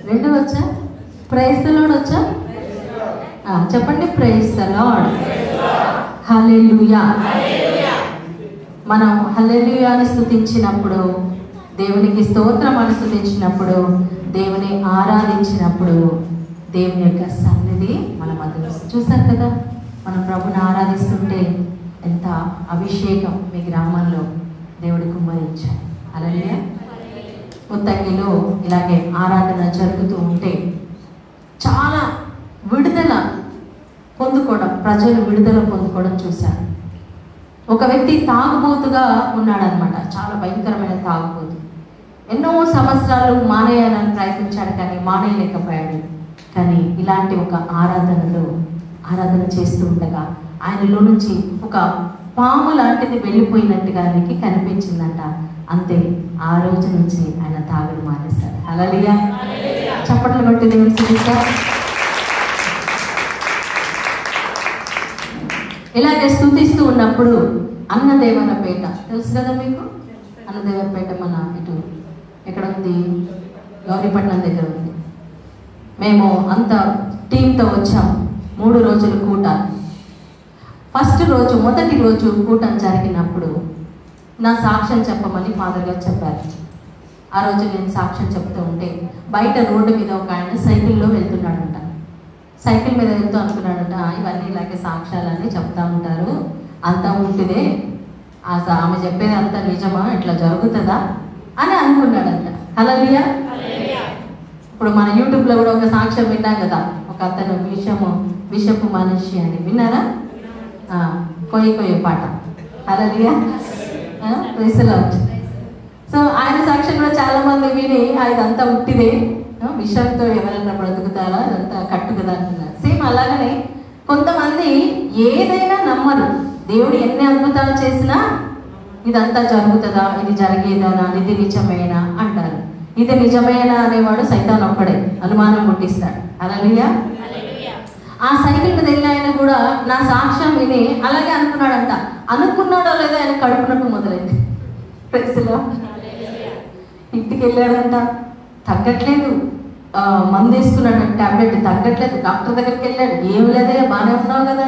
రెండు వచ్చా? Praise the lord వచ్చా? చెప్పండి, ప్రైజ్ ది లార్డ్. హల్లెలూయా. మనం హల్లెలూయాని స్తుతించినప్పుడు, దేవునికి స్తోత్రం అని స్తుతించినప్పుడు, దేవుని ఆరాధించినప్పుడు దేవుని యొక్క సన్నిధి మన మధ్యలో. చూసారు కదా, మనం ప్రభుని ఆరాధిస్తుంటే ఎంత అభిషేకం మీ గ్రామంలో దేవుడి కుమ్మరించారు. అలాగే ముత్తంగిలో ఇలాగే ఆరాధన జరుగుతూ ఉంటే చాలా విడుదల పొందుకోవడం, ప్రజలు విడుదల పొందుకోవడం చూశారు. ఒక వ్యక్తి తాగుబోతుగా ఉన్నాడనమాట, చాలా భయంకరమైన తాగుబోతు. ఎన్నో సంవత్సరాలు మానేయాలని ప్రయత్నించాడు, కానీ మానేయలేకపోయాడు. కానీ ఇలాంటి ఒక ఆరాధన చేస్తూ ఉండగా ఆయనలో నుంచి ఒక పాము లాంటిది వెళ్ళిపోయినట్టుగా ఆయనకి కనిపించిందంట. అంతే, ఆ రోజు నుంచి ఆయన తాగుడు మానేశాడు. హల్లెలూయా. చప్పట్లు కొట్టి దేవుని స్తుతిద్దాం. ఇలాగే స్తుతిస్తూ ఉన్నప్పుడు అన్నదేవరపేట తెలుసు కదా మీకు? అన్నదేవరపేట మన ఇటు ఎక్కడ ఉంది? గౌరీపట్నం దగ్గర ఉంది. మేము అంత టీంతో వచ్చాం. 3 రోజులు కూటాలు. ఫస్ట్ రోజు, మొదటి రోజు కూటం జరిగినప్పుడు నా సాక్ష్యం చెప్పమని ఫాదర్ గారు చెప్పారు. ఆ రోజు నేను సాక్ష్యం చెప్తూ ఉంటే బయట రోడ్డు మీద ఒక ఆయన సైకిల్లో వెళ్తున్నాడంట. సైకిల్ మీద వెళ్తూ అనుకున్నాడంట, ఇవన్నీ ఇలాగే సాక్ష్యాలన్నీ చెప్తా ఉంటారు, అంతా ఉంటుందే, ఆమె చెప్పేది అంతా నిజమా, ఇట్లా జరుగుతుందా అని అనుకున్నాడంట. హల్లెలూయా. ఇప్పుడు మన యూట్యూబ్లో కూడా ఒక సాక్ష్యం విన్నాం కదా, ఒక అతను విషపు మనిషి అని విన్నారా? కొయ్య పాట. హల్లెలూయా. సో ఆయన సాక్ష్యం కూడా చాలా మంది విని ఇదంతా ఉట్టిదే, విషంతో ఎవరైనా బ్రతుకుతారా, అదంతా కట్టు కదా అంటున్నారు. సేమ్ అలాగనే కొంతమంది ఏదైనా నమ్మరు. దేవుడు ఎన్ని అద్భుతాలు చేసినా ఇదంతా జరుగుతుందా, ఇది జరిగేదానా, ఇది నిజమేనా అంటారు. ఇది నిజమేనా అనేవాడు సైతాన్ ఒక్కడే, అనుమానం పుట్టిస్తాడు. హల్లెలూయా. ఆ సైకిల్ మీద వెళ్ళి ఆయన కూడా నా సాక్ష్యం విని అలాగే అనుకున్నాడంట. అనుకున్నాడో లేదో ఆయన కడుపు నొప్పి మొదలైంది. ఇంటికి వెళ్ళాడంట, తగ్గట్లేదు. మందు వేసుకున్నాడు, టాబ్లెట్ తగ్గట్లేదు. డాక్టర్ దగ్గరికి వెళ్ళాడు, ఏం లేదే బాగానే ఉన్నావు కదా.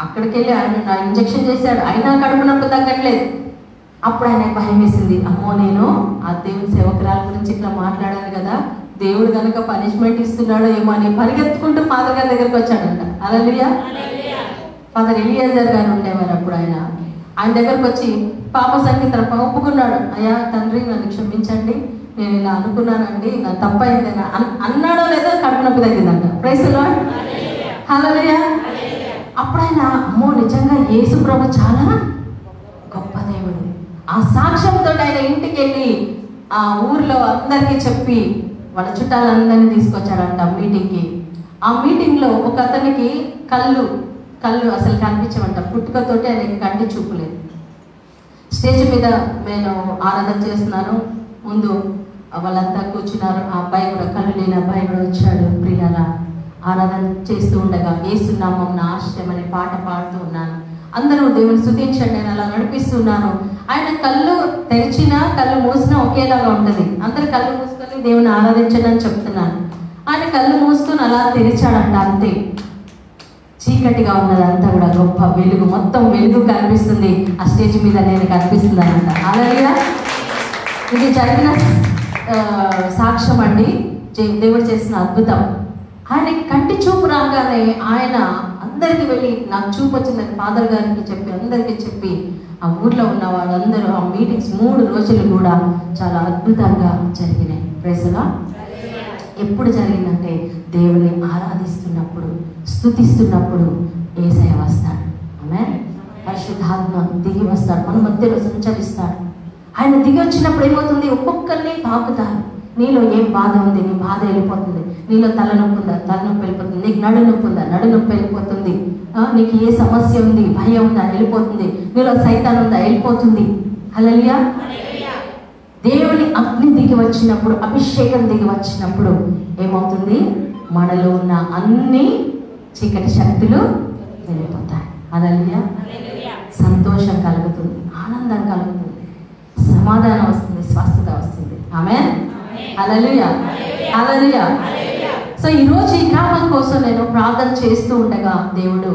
అక్కడికి వెళ్ళి ఆయన ఇంజక్షన్ చేశాడు, అయినా కడుపు నొప్పి తగ్గట్లేదు. అప్పుడు ఆయన భయం వేసింది, అమ్మో నేను ఆ దేవుని సేవకురాల గురించి ఇట్లా మాట్లాడాను కదా, దేవుడు కనుక పనిష్మెంట్ ఇస్తున్నాడో ఏమో అని పరిగెత్తుకుంటూ ఫాదర్ గారి దగ్గరికి వచ్చాడంట. హల్లెలూయా. ఫాదర్ ఎలియాజర్ గారు ఉండేవారు అప్పుడు. ఆయన దగ్గరకు వచ్చి పాప సంగీత ఒప్పుకున్నాడు. అయ్యా తండ్రి, నన్ను క్షమించండి, నేను ఇలా అనుకున్నానండి, నా తప్పైందని అన్నాడో లేదో కడుపు నొప్పి తగ్గిందంట. Praise the Lord. హల్లెలూయా. అప్పుడు ఆయన అమ్మో నిజంగా యేసు ప్రభు చాలా గొప్ప దేవుడు. ఆ సాక్ష్యంతో ఆయన ఇంటికి వెళ్ళి ఆ ఊర్లో అందరికీ చెప్పి వాళ్ళ చుట్టాలందరినీ తీసుకొచ్చాడంట మీటింగ్కి. ఆ మీటింగ్లో ఒక అతనికి కళ్ళు అసలు కనిపించమంట. పుట్టుకతోటి ఆయనకి కంటి చూపులేదు. స్టేజ్ మీద నేను ఆరాధన చేస్తున్నాను, ముందు వాళ్ళంతా కూర్చున్నారు. ఆ అబ్బాయి కూడా, కళ్ళు లేని అబ్బాయి కూడా వచ్చాడు. ప్రియారా, ఆరాధన చేస్తూ ఉండగా యేసు నామమున ఆశ్రయం అనే పాట పాడుతూ ఉన్నాను. అందరూ దేవుని స్తుతించండి, నేను అలా నడిపిస్తున్నాను. ఆయన కళ్ళు తెరిచినా కళ్ళు మూసినా ఒకేలాగా ఉంటుంది. అందరు కళ్ళు మూసుకొని దేవుని ఆరాధించండి అని చెప్తున్నాను. ఆయన కళ్ళు మూసుకొని అలా తెరిచాడంట. అంతే, చీకటిగా ఉన్నదంతా కూడా గొప్ప వెలుగు, మొత్తం వెలుగు కనిపిస్తుంది. ఆ స్టేజ్ మీద నేను కనిపిస్తున్నానంట. హల్లెలూయా. ఇది జరిగిన సాక్ష్యం అండి, దేవుడు చేసిన అద్భుతం. ఆయనకి కంటి చూపు రాగానే ఆయన అందరికి వెళ్ళి నాకు చూపు వచ్చిందని ఫాదర్ గారికి చెప్పి, అందరికీ చెప్పి, ఆ ఊర్లో ఉన్న వాళ్ళందరూ ఆ మీటింగ్స్ 3 రోజులు కూడా చాలా అద్భుతంగా జరిగినాయి. Praise the Lord. ఎప్పుడు జరిగిందంటే దేవుని ఆరాధిస్తున్నప్పుడు, స్తుతిస్తున్నప్పుడు యేసయ్య వస్తాడు. ఆమేన్. పరిశుద్ధాత్మ దిగి వస్తాడు, మన మధ్యలో సంచరిస్తాడు. ఆయన దిగి వచ్చినప్పుడు ఏమవుతుంది, ఒక్కొక్కరిని తాకుతారు. నీలో ఏం బాధ ఉంది, నీ బాధ వెళ్ళిపోతుంది. నీలో తలనొప్పి ఉందా, తలనొప్పి వెళ్ళిపోతుంది. నీకు నడునొప్పి ఉందా, నడునొప్పి వెళ్ళిపోతుంది. నీకు ఏ సమస్య ఉంది, భయం ఉందా, వెళ్ళిపోతుంది. నీలో సైతాన్ ఉందా, వెళ్ళిపోతుంది. హల్లెలూయా. దేవుని అగ్ని దిగి వచ్చినప్పుడు, అభిషేకం దిగి వచ్చినప్పుడు ఏమవుతుంది, మనలో ఉన్న అన్ని చీకటి శక్తులు వెళ్ళిపోతాయి. హల్లెలూయా. సంతోషం కలుగుతుంది, ఆనందం కలుగుతుంది, సమాధానం వస్తుంది, స్వస్థత వస్తుంది. ఆమేన్. హల్లెలూయా. హల్లెలూయా. సో ఈరోజు ఈ గ్రామం కోసం నేను ప్రార్థన చేస్తూ ఉండగా దేవుడు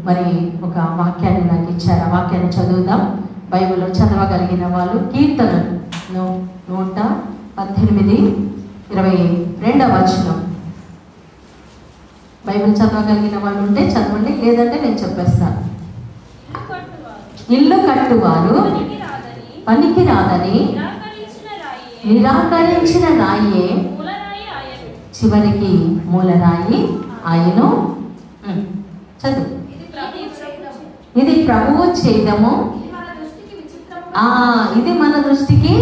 మరి ఒక వాక్యాన్ని నాకు ఇచ్చారు. ఆ వాక్యాన్ని చదువుదాం. బైబిల్లో చదవగలిగిన వాళ్ళు కీర్తనలు 118:22 బైబిల్ చదవగలిగిన వాళ్ళు ఉంటే చదవండి, లేదంటే నేను చెప్పేస్తాను. ఇల్లు కట్టువారు పనికి రాదని నిరాకరించిన రాయే చివరికి మూలరాయి ఆయను. చదువు. ఇది ప్రభువు చేయడము, ఇది మన దృష్టికి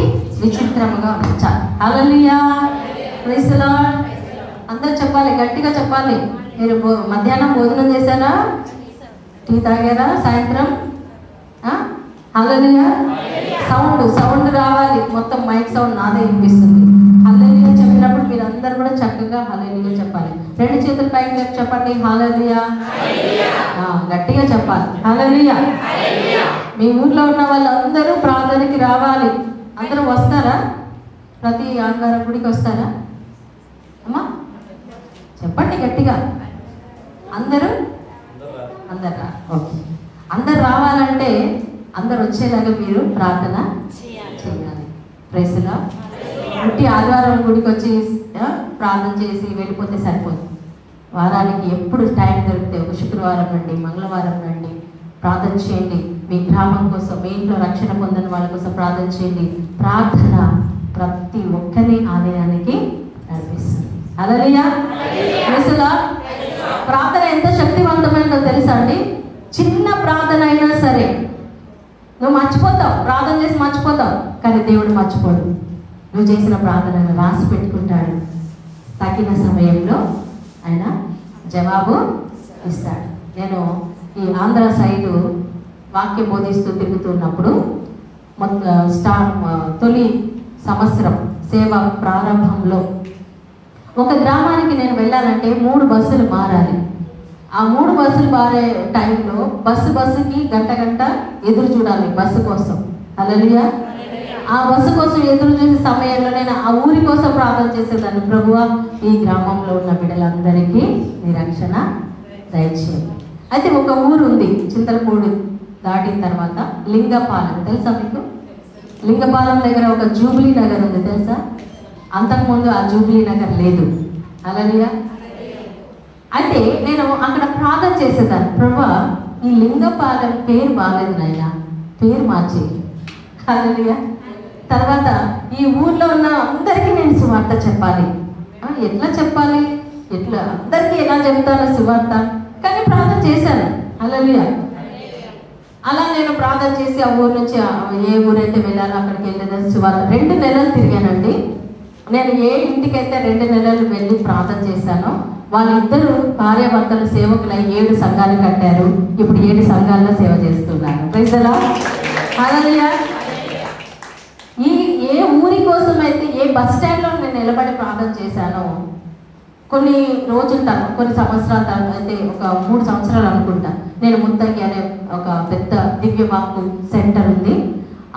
విచిత్రముగా ఉంది. హల్లెలూయా, ప్రైజ్ ది లార్డ్. అందరూ చెప్పాలి, గట్టిగా చెప్పాలి. మీరు మధ్యాహ్నం భోజనం చేశారా? టీ తాగారా? సాయంత్రం హల్లెలూయా. సౌండ్ రావాలి. మొత్తం మైక్ సౌండ్ నాదే వినిపిస్తుంది. హల్లెలూయా చెప్పినప్పుడు మీరు అందరు కూడా చక్కగా హల్లెలూయా చెప్పాలి. 2 చేతుల పైకి లేపి చెప్పండి హల్లెలూయా. గట్టిగా చెప్పాలి హల్లెలూయా. మీ ఊర్లో ఉన్న వాళ్ళందరూ ప్రార్థనకి రావాలి. అందరూ వస్తారా? ప్రతి ఆదివారం గుడికి వస్తారా అమ్మా? చెప్పండి గట్టిగా. అందరూ ఓకే. అందరు రావాలంటే అందరు వచ్చేలాగా మీరు ప్రార్థన చేయాలి. Praise the Lord. ప్రతి ఆదివారం గుడికి వచ్చి ప్రార్థన చేసి వెళ్ళిపోతే సరిపోదు. వారానికి ఎప్పుడు టైం దొరికితే ఒక శుక్రవారం రండి, మంగళవారం రండి, ప్రార్థన చేయండి. మీ గ్రామం కోసం, మీ ఇంట్లో రక్షణ పొందని వాళ్ళ కోసం ప్రార్థన చేయండి. ప్రార్థన ప్రతి ఒక్కరి ఆలయానికి నడిపిస్తుంది. హల్లెలూయా. Praise the Lord. ప్రార్థన ఎంత శక్తివంతమైనదో తెలుసా అండి? చిన్న ప్రార్థన అయినా సరే నువ్వు మర్చిపోతావు, ప్రార్థన చేసి మర్చిపోతావు, కానీ దేవుడు మర్చిపోడు. నువ్వు చేసిన ప్రార్థనను రాసి పెట్టుకుంటాడు. తగిన సమయంలో ఆయన జవాబు ఇస్తాడు. నేను ఈ ఆంధ్ర సైడు వాక్యం బోధిస్తూ తిరుగుతున్నప్పుడు తొలి సంవత్సరం సేవ ప్రారంభంలో ఒక గ్రామానికి నేను వెళ్ళాలంటే 3 బస్సులు మారాలి. ఆ 3 బస్సులు మారే టైంలో బస్సుకి గంట ఎదురు చూడాలి బస్సు కోసం. హల్లెలూయా. ఆ బస్సు కోసం ఎదురు చూసే సమయంలో నేను ఆ ఊరి కోసం ప్రార్థన చేసేదాన్ని. ప్రభువా, ఈ గ్రామంలో ఉన్న బిడ్డలందరికీ నీ రక్షణ దయచేయండి. అయితే ఒక ఊరు ఉంది, చింతలపూడి దాటిన తర్వాత లింగపాలెం. తెలుసా మీకు? లింగపాలెం దగ్గర ఒక జూబ్లీ నగర్ ఉంది, తెలుసా? అంతకుముందు ఆ జూబ్లీ నగర్ లేదు. హల్లెలూయా. అయితే నేను అక్కడ ప్రార్థన చేసేదాన్ని. ప్రభువా, ఈ లింగపాలెం పేరు బాగాలేదు నాయనా, పేరు మార్చేయి. హల్లెలూయా. తర్వాత ఈ ఊర్లో ఉన్న అందరికీ నేను సువార్త చెప్పాలి. ఎట్లా చెప్పాలి? అందరికీ ఎలా చెప్తాను సువార్త? కానీ ప్రార్థన చేశాను. హల్లెలూయా. అలా నేను ప్రార్థన చేసి ఆ ఊరు నుంచి ఏ ఊరైతే వెళ్ళాలో అక్కడికి వెళ్ళేదని సువార్త 2 నెలలు తిరిగానండి. నేను ఏ ఇంటికైతే 2 నెలలు వెళ్ళి ప్రార్థన చేశానో వాళ్ళిద్దరూ భార్యాభర్తలు సేవకులై 7 సంఘాలు కట్టారు. ఇప్పుడు 7 సంఘాల్లో సేవ చేస్తున్నారు. Praise the Lord. హల్లెలూయా. ఏ ఊరి కోసం అయితే ఏ బస్ స్టాండ్లో నేను నిలబడి ప్రార్థన చేశానో కొన్ని రోజుల తర్వాత, కొన్ని సంవత్సరాల తర్వాత, అయితే ఒక 3 సంవత్సరాలు అనుకుంటా, నేను ముత్తంగి అనే ఒక పెద్ద దివ్యవాక్కు సెంటర్ ఉంది.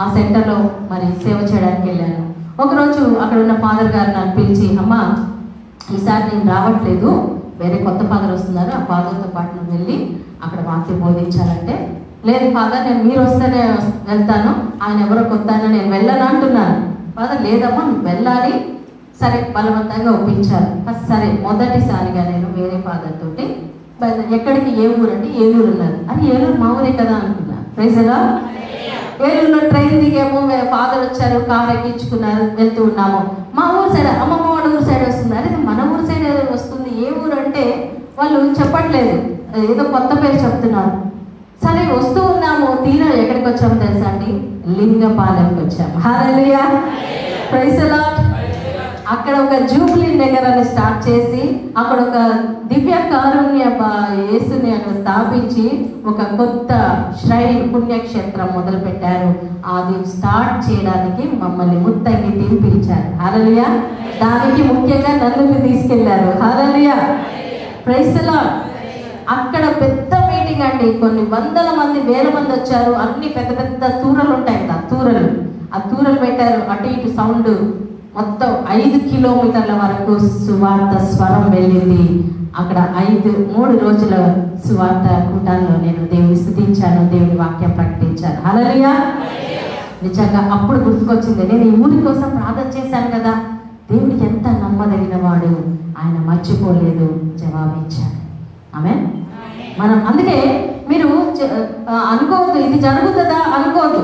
ఆ సెంటర్లో మరి సేవ చేయడానికి వెళ్ళాను. ఒకరోజు అక్కడ ఉన్న ఫాదర్ గారు నన్ను పిలిచి, అమ్మా ఈసారి నేను రావట్లేదు, వేరే కొత్త ఫాదర్ వస్తున్నారు, ఆ ఫాదర్తో పాటు నువ్వు వెళ్ళి అక్కడ వాక్యం బోధించాలంటే, లేదు ఫాదర్, నేను మీరు వస్తేనే వెళ్తాను, ఆయన ఎవరో కొత్త ఆయన, నేను వెళ్ళను అంటున్నాను. ఫాదర్ లేదమ్మా నువ్వు వెళ్ళాలి. సరే, బలవంతంగా ఒప్పించారు. సరే, మొదటిసారిగా నేను వేరే ఫాదర్ తోటి ఎక్కడికి, ఏ ఊరు అంటే ఏలూరు ఉన్నారు. అది ఏలూరు మా ఊరే కదా అనుకున్నా. Praise the Lord. ఏలూరులో ట్రైన్ దిగేమో, ఫాదర్ వచ్చారు, కారు ఎక్కించుకున్నారు, వెళ్తూ ఉన్నాము. మా ఊరు సైడ్, అమ్మమ్మ వాళ్ళ ఊరు సైడ్ వస్తుంది. అరే మన ఊరు సైడ్ వస్తుంది, ఏ ఊరు అంటే వాళ్ళు చెప్పట్లేదు, ఏదో కొత్త పేరు చెప్తున్నారు. సరే వస్తూ ఉన్నాము. తీరా ఎక్కడికి వచ్చామో తెలుసా అండి? లింగపాలెంకి వచ్చాము. హల్లెలూయా. Praise the Lord. అక్కడ ఒక జూబ్లీ నగర్ అని స్టార్ట్ చేసి అక్కడ ఒక దివ్య కారుణ్య యేసుని అక్కడ స్థాపించి ఒక కొత్త శ్రైన్ పుణ్యక్షేత్రం మొదలు పెట్టారు. అది స్టార్ట్ చేయడానికి మమ్మల్ని ముత్తంగి టీం పిలిచారు. హల్లెలూయా. దానికి ముఖ్యంగా నన్ను తీసుకెళ్లారు. హల్లెలూయా. Praise the Lord. అక్కడ పెద్ద మీటింగ్ అండి. కొన్ని వందల మంది, వేల మంది వచ్చారు. అన్ని పెద్ద పెద్ద తూరలు ఉంటాయి కదా, తూరలు, ఆ తూరలు పెట్టారు. అటు ఇటు సౌండ్ మొత్తం 5 కిలోమీటర్ల వరకు సువార్త స్వరం వెళ్ళింది. అక్కడ 3 రోజుల సువార్త కూటాల్లో నేను దేవుని స్తుతించాను, దేవుని వాక్యం ప్రకటించాను. హల్లెలూయా. నిజంగా అప్పుడు గుర్తుకొచ్చింది, నేను ఈ ఊరి కోసం ప్రార్థన చేశాను కదా, దేవుడు ఎంత నమ్మదగిన వాడు, ఆయన మర్చిపోలేదు, జవాబిచ్చాడు. ఆమేన్. మనం అందుకే మీరు అనుకోవద్దు ఇది జరుగుతుందా అనుకోవద్దు.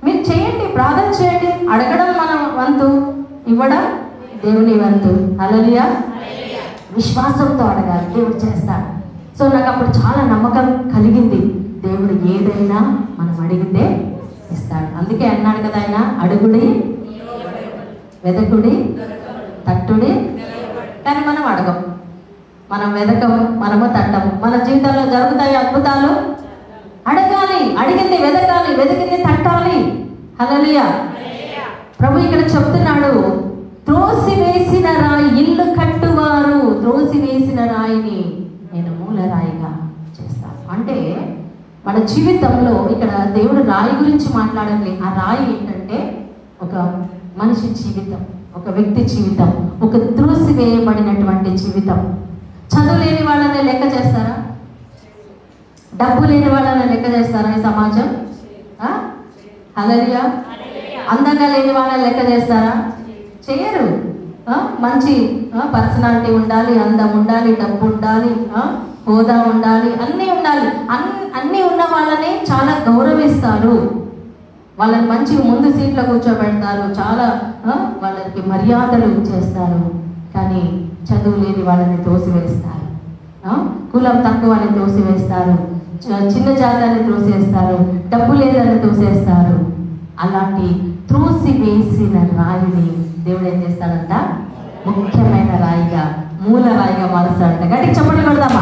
మీరు చేయండి, ప్రార్థన చేయండి, అడగడం మన వంతు, ఇవ్వడం దేవుని వంతు. హల్లెలూయా. విశ్వాసంతో అడగాలి, దేవుడు చేస్తాడు. సో నాకు అప్పుడు చాలా నమ్మకం కలిగింది, దేవుడు ఏదైనా మనం అడిగితే ఇస్తాడు. అందుకే అన్నాడు కదా ఆయన, అడుగుడి, వెదకుడి, తట్టుడి. కానీ మనం అడగం, మనం వెదకము, మనము తట్టము. మన జీవితంలో జరుగుతాయి అద్భుతాలు. అడగాలి, అడిగింది వెదకాలి, వెతికింది తట్టాలి. హల్లెలూయా. ప్రభు ఇక్కడ చెప్తున్నాడు, త్రోసివేసిన రాయి, ఇల్లు కట్టువారు త్రోసివేసిన రాయిని నేను మూలరాయిగా చేస్తాను. అంటే మన జీవితంలో ఇక్కడ దేవుడు రాయి గురించి మాట్లాడండి. ఆ రాయి ఏంటంటే ఒక మనిషి జీవితం, ఒక వ్యక్తి జీవితం, ఒక త్రోసివేయబడినటువంటి జీవితం. చదువు లేని వాళ్ళని లెక్క చేస్తారా? డబ్బు లేని వాళ్ళని లెక్క చేస్తారా ఈ సమాజం? హల్లెలూయా. అందంగా లేని వాళ్ళని లెక్క చేస్తారా? చేయరు. మంచి పర్సనాలిటీ ఉండాలి, అందం ఉండాలి, డబ్బు ఉండాలి, హోదా ఉండాలి, అన్నీ ఉండాలి. అన్నీ ఉన్న వాళ్ళని చాలా గౌరవిస్తారు, వాళ్ళని మంచి ముందు సీట్లో కూర్చోబెడతారు, చాలా వాళ్ళకి మర్యాదలు చేస్తారు. కానీ చదువు లేని వాళ్ళని తోసివేస్తారు, కులం తక్కువ వాళ్ళని తోసివేస్తారు, చిన్న జాతాన్ని తోసేస్తారు, డబ్బు లేదని తోసేస్తారు. అలాంటి త్రోసివేసిన రాయిని దేవుడు ఏం చేస్తాడంట? ముఖ్యమైన రాయిగా, మూల రాయిగా మారుస్తాడంట. గట్టిగా చెప్పండి కొడదామా?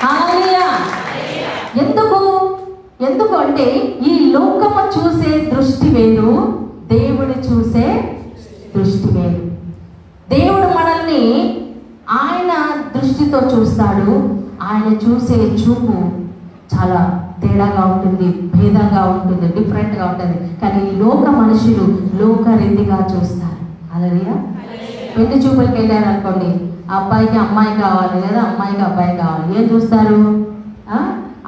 హల్లెలూయా. ఎందుకు అంటే ఈ లోకము చూసే దృష్టి వేరు, దేవుడు చూసే దృష్టి వేరు. దేవుడు మనల్ని ఆయన దృష్టితో చూస్తాడు. ఆయన చూసే చూపు చాలా తేడాగా ఉంటుంది, భేదంగా ఉంటుంది, డిఫరెంట్గా ఉంటుంది. కానీ లోక మనుషులు లోకరీతిగా చూస్తారు. హల్లెలూయా. పెళ్లి చూపులకి వెళ్ళారు అనుకోండి, అబ్బాయికి అమ్మాయి కావాలి లేదా అమ్మాయికి అబ్బాయి కావాలి. ఏం చూస్తారు?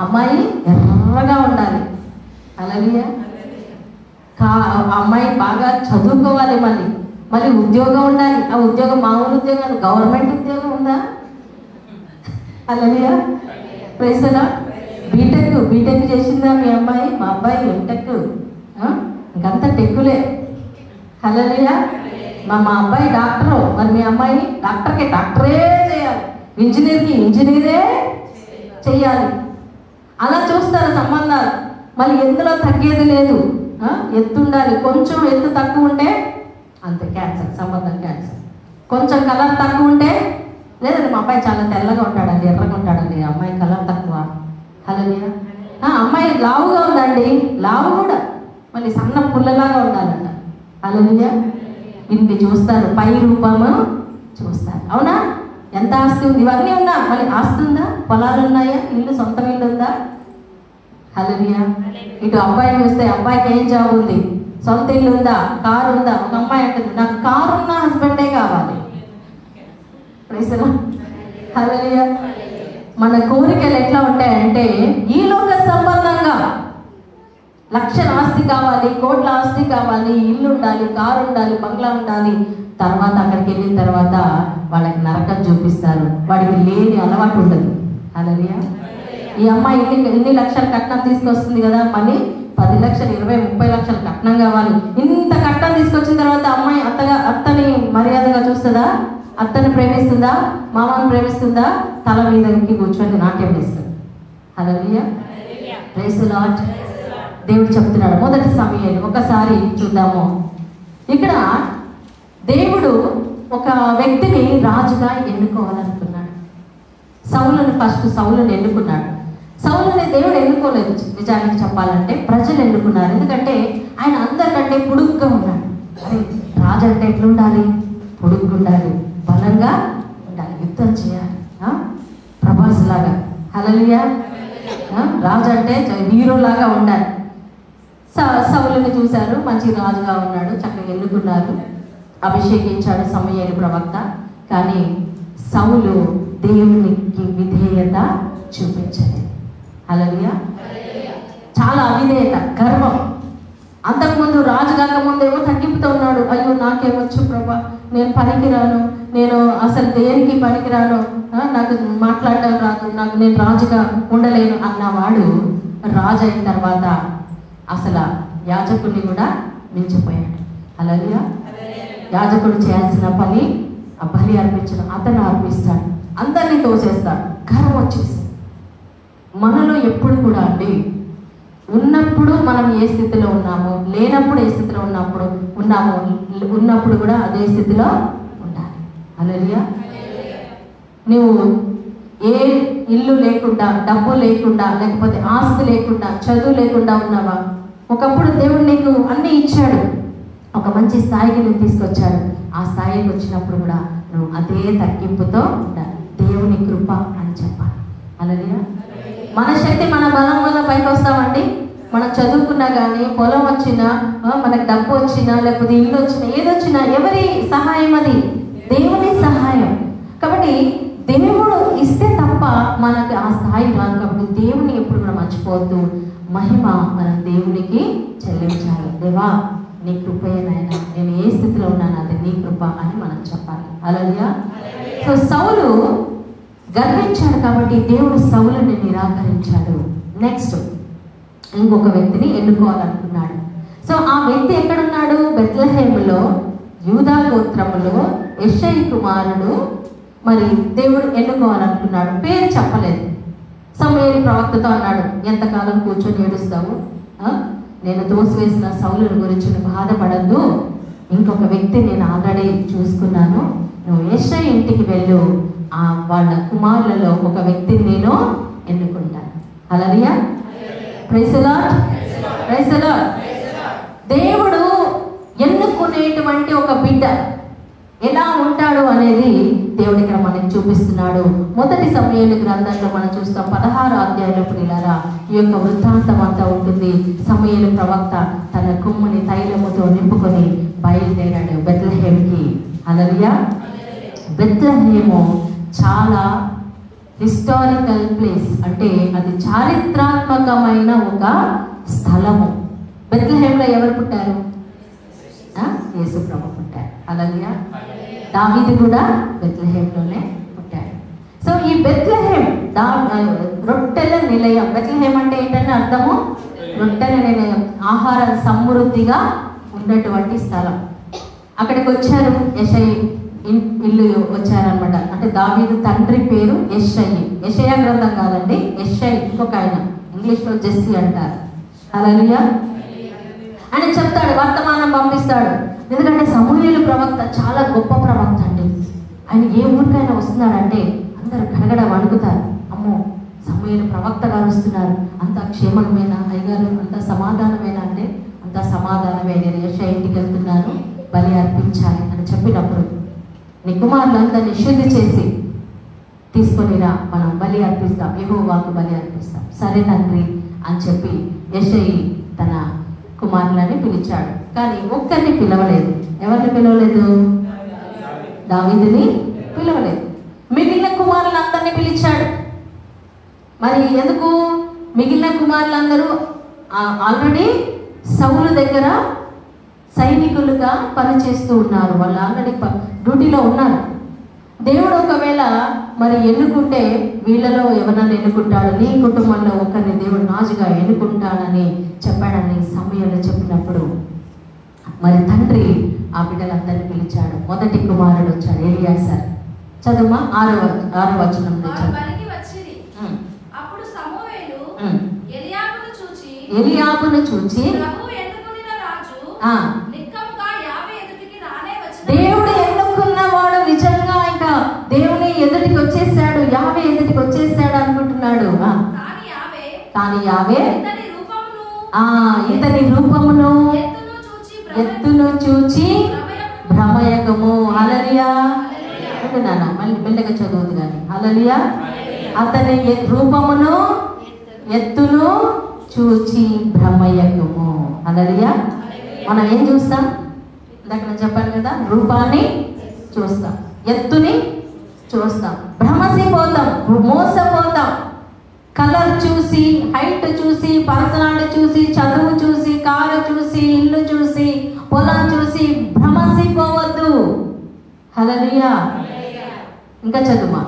అమ్మాయి ఎర్రగా ఉండాలి. హల్లెలూయా. అమ్మాయి బాగా చదువుకోవాలి, మళ్ళీ ఉద్యోగం ఉండాలి. ఆ ఉద్యోగం మామూలు ఉద్యోగం, గవర్నమెంట్ ఉద్యోగం ఉందా? Hallelujah. Praise the Lord. B Tech చేసిందా మీ అమ్మాయి? మా అబ్బాయి ఎంటెక్, ఇంకంతా టెక్కులే. హల్లెలూయా. మా అబ్బాయి డాక్టరు, మరి మీ అమ్మాయి డాక్టరే చేయాలి, ఇంజనీరే చెయ్యాలి. అలా చూస్తారు సంబంధాలు. మళ్ళీ ఎందులో తగ్గేది లేదు, ఎత్తు ఉండాలి. కొంచెం ఎత్తు తక్కువ ఉంటే అంతే క్యాన్సర్, సంబంధం క్యాన్సర్. కొంచెం కలర్ తక్కువ ఉంటే, లేదండి మా అబ్బాయి చాలా తెల్లగా ఉంటాడండి, ఎర్రగా ఉంటాడండి, అమ్మాయి కలర్ తక్కువ. హల్లెలూయా. అమ్మాయి లావుగా ఉందండి, లావు కూడా మళ్ళీ సన్న పుల్లలాగా ఉండాలంట. హల్లెలూయా. ఇన్ని చూస్తారు, పై రూపము చూస్తారు. అవునా? ఎంత ఆస్తి ఉంది, ఇవన్నీ ఉన్నా మళ్ళీ ఆస్తి ఉందా? పొలాలు ఉన్నాయా? ఇల్లు, సొంతం ఇల్లు ఉందా? హల్లెలూయా. ఇటు అబ్బాయిని చూస్తే అబ్బాయికి ఏం జాబ్ ఉంది, సొంత ఇల్లు ఉందా, కారు ఉందా? ఒక అమ్మాయి అంటుంది, నాకు కారు ఉన్న హస్బెండే కావాలి. Praise the Lord. హల్లెలూయా. మన కోరికలు ఎట్లా ఉంటాయంటే ఈ లోక సంబంధంగా లక్షల ఆస్తి కావాలి, కోట్ల ఆస్తి కావాలి, ఇల్లు ఉండాలి, కారు ఉండాలి, బంగ్లా ఉండాలి. తర్వాత అక్కడికి వెళ్ళిన తర్వాత వాళ్ళకి నరకం చూపిస్తారు, వాడికి లేని అలవాటు ఉండదు. హల్లెలూయా. ఈ అమ్మాయి ఎన్ని లక్షల కట్నం తీసుకొస్తుంది కదా, మళ్ళీ 10 లక్షలు, 20, 30 లక్షల కట్నం కావాలి. ఇంత కట్నం తీసుకొచ్చిన తర్వాత అమ్మాయి అత్తని మర్యాదగా చూస్తుందా? అత్తని ప్రేమిస్తుందా? మామని ప్రేమిస్తుందా? తల మీదకి కూర్చొని నాట్యం చేస్తుంది. హల్లెలూయా. Praise the Lord. దేవుడు చెప్తున్నాడు, మొదటి సమయాలు ఒకసారి చూద్దాము. ఇక్కడ దేవుడు ఒక వ్యక్తిని రాజుగా ఎన్నుకోవాలనుకున్నాడు. సౌలుని ఎన్నుకున్నాడు. సౌలుని దేవుడు ఎన్నుకోలేదు, నిజానికి చెప్పాలంటే ప్రజలు ఎన్నుకున్నారు. ఎందుకంటే ఆయన అందరికంటే పొడుగ్గా ఉన్నాడు. అరే రాజు అంటే ఎట్లుండాలి? పొడుగ్గా ఉండాలి, బలంగా ఉండాలి, యుద్ధం చేయాలి, ప్రభాస్ లాగా. హల్లెలూయా. రాజు అంటే హీరో లాగా ఉండాలి. సౌలుని చూశారు, మంచి రాజుగా ఉన్నాడు, చక్కగా ఎన్నుకున్నారు, అభిషేకించాడు సమూయేలు ప్రవక్త. కానీ సౌలు దేవునికి విధేయత చూపించలేదు. హల్లెలూయా. చాలా అవిధేయత, గర్వం. అంతకుముందు రాజు కాకముందేమో తగ్గిపోతూ ఉన్నాడు. అయ్యో నాకేమొచ్చు ప్రభా, నేను పనికిరాను, నేను అసలు దేనికి పనికిరాను, నాకు మాట్లాడటం రాదు, నేను రాజుగా ఉండలేను అన్నవాడు రాజు అయిన తర్వాత అసలు యాజకుడిని కూడా మించిపోయాడు. హల్లెలూయా. యాజకుడు చేయాల్సిన పని ఆ బలి అర్పించడం, అతను అర్పిస్తాడు, అందరినీ తోసేస్తాడు. గర్వం వచ్చేసి మనలో ఎప్పుడు కూడా అండి, ఉన్నప్పుడు మనం ఏ స్థితిలో ఉన్నామో, లేనప్పుడు ఏ స్థితిలో ఉన్నప్పుడు కూడా అదే స్థితిలో ఉండాలి. హల్లెలూయా. నువ్వు ఏ ఇల్లు లేకుండా, డబ్బు లేకుండా, లేకపోతే ఆస్తి లేకుండా, చదువు లేకుండా ఉన్నావా? ఒకప్పుడు దేవుడు నీకు అన్నీ ఇచ్చాడు, ఒక మంచి స్థాయికి నువ్వు తీసుకొచ్చాడు. ఆ స్థాయికి వచ్చినప్పుడు కూడా నువ్వు అదే తగ్గింపుతో ఉండాలి. దేవుని కృప అని చెప్పాలి. హల్లెలూయా. మన శక్తి, మన బలం వల్ల పైకి వస్తామండి. మనం చదువుకున్నా కానీ, పొలం వచ్చినా, మనకు డబ్బు వచ్చినా, లేకపోతే ఇల్లు వచ్చినా, ఏదొచ్చినా ఎవరి సహాయం? అది దేవుని సహాయం. కాబట్టి దేవుడు ఇస్తే తప్ప మనకి ఆ స్థాయి రాదు. కాబట్టి దేవుని ఎప్పుడు కూడా మర్చిపోవద్దు. మహిమ మనం దేవునికి చెల్లించాలి. దేవా నీ కృపయే నాయనా, నేను ఏ స్థితిలో ఉన్నాను అది నీ కృప అని మనం చెప్పాలి. హల్లెలూయా. సో సౌలు గర్వించాడు కాబట్టి దేవుడు సౌలుని నిరాకరించాడు. నెక్స్ట్ ఇంకొక వ్యక్తిని ఎన్నుకోవాలనుకున్నాడు. సో ఆ వ్యక్తి ఎక్కడున్నాడు? బెత్లెహేములో, యూదా గోత్రములో యెషై కుమారుడు. మరి దేవుడు ఎన్నుకోవాలనుకున్నాడు, పేరు చెప్పలేదు. సమూయేలు ప్రవక్తతో అన్నాడు, ఎంతకాలం కూర్చొని ఏడుస్తావు? నేను తోసివేసిన సౌలుని గురించి బాధపడద్దు, ఇంకొక వ్యక్తి నేను ఆల్రెడీ చూసుకున్నాను, నువ్వు యెషై ఇంటికి వెళ్ళు, వాళ్ళ కుమారులలో ఒక వ్యక్తిని నేను ఎన్నుకుంటాను. Hallelujah. Praise the Lord. Praise the Lord. దేవుడు ఎన్నుకునేటువంటి ఒక బిడ్డ ఎలా ఉంటాడు అనేది దేవుడు ఇక్కడ మనకి చూపిస్తున్నాడు. మొదటి సమూయేలు గ్రంథంలో మనం చూస్తాం 16వ అధ్యాయంలో ప్రియులారా ఈ యొక్క వృత్తాంతం అంతా ఉంటుంది. సమూయేలు ప్రవక్త తన కొమ్ముని తైలముతో నింపుకొని బయలుదేరాడు బెత్లెహేముకి. హల్లెలూయా. బెత్లెహేము చాలా హిస్టారికల్ ప్లేస్, అంటే అది చారిత్రాత్మకమైన ఒక స్థలము. బెత్లెహేములో ఎవరు పుట్టారు? యేసు ప్రభు పుట్టారు. హల్లెలూయా. దావీదు కూడా బెత్లెహేములోనే పుట్టాడు. సో ఈ బెత్లెహేం రొట్టెల నిలయం. బెత్లెహేం అంటే ఏంటంటే అర్థము రొట్టెల నిలయం, ఆహార సమృద్ధిగా ఉన్నటువంటి స్థలం. అక్కడికి వచ్చారు, యెషై ఇల్లు వచ్చారనమాట. అంటే దావీదు తండ్రి పేరు యెషై. యెషయా గ్రంథం కాదండి, యెషై ఇంకొక ఆయన, ఇంగ్లీష్లో జెస్సీ అంటారు. హల్లెలూయా. అని చెప్తాడు, వర్తమానం పంపిస్తాడు. ఎందుకంటే సమూయేలు ప్రవక్త చాలా గొప్ప ప్రవక్త అండి. ఆయన ఏ ఊరికైనా వస్తున్నాడంటే అందరు గడగడ వణుకుతారు. అమ్మో సమూయేలు ప్రవక్త గారు వస్తున్నారు, అంత క్షేమమేనా అయ్యగారు, అంత సమాధానమేనా అంటే అంత సమాధానమే, నేను యెషై ఇంటికి వెళ్తున్నాను, బలి అర్పించాలి అని చెప్పినప్పుడు నీ కుమారులందరినీ శుద్ధి చేసి తీసుకొనిరా, మనం బలి అర్పిస్తాం, యెహోవాకు బలి అర్పిస్తాం. సరే తండ్రి అని చెప్పి యెషై తన కుమారులని పిలిచాడు. కానీ ఒక్కరిని పిలవలేదు. ఎవరిని పిలవలేదు? దావీదుని పిలవలేదు. మిగిలిన కుమారులందరినీ పిలిచాడు. మరి ఎందుకు? మిగిలిన కుమారులందరూ ఆల్రెడీ సౌలు దగ్గర సైనికులుగా పనిచేస్తూ ఉన్నారు, వాళ్ళు ఆల్రెడీ డ్యూటీలో ఉన్నారు. దేవుడు ఒకవేళ మరి ఎన్నుకుంటే వీళ్ళలో ఎవరన్నా ఎన్నుకుంటాడు, నీ కుటుంబంలో ఒకరిని దేవుడు రాజుగా ఎన్నుకుంటాడని చెప్పాడని సమూయేలు చెప్పినప్పుడు మరి తండ్రి ఆ బిడ్డలందరినీ పిలిచాడు. మొదటి కుమారుడు వచ్చాడు, ఎలియాజర్. చదువుమా 6వ వచనం ఎలియాబును చూచి దేవుడు ఎన్నుకున్నవాడు నిజంగా ఇంకా దేవుని ఎదుటికి వచ్చేసాడు, యావే ఎదుటికి వచ్చేసాడు అనుకుంటున్నాడు. కానీ యావే ఇతని రూపమును ఎత్తును చూచి భ్రమయకము. హల్లెలూయా. నాన్న మళ్ళీ మెల్లగా చదువుదు కానీ. హల్లెలూయా. అతని రూపమును ఎత్తును చూచి భ్రమయ్యకుము. హల్లెలూయా. మనం ఏం చూస్తాం? ఇందాక నేను చెప్పాను కదా, రూపాన్ని చూస్తాం, ఎత్తుని చూస్తాం, భ్రమసిపోతాం, మోసపోతాం. కలర్ చూసి, హైట్ చూసి, పర్సనాలిటీ చూసి, చదువు చూసి, కారు చూసి, ఇల్లు చూసి, పొలం చూసి భ్రమసిపోవద్దు. హల్లెలూయా. ఇంకా చదువు.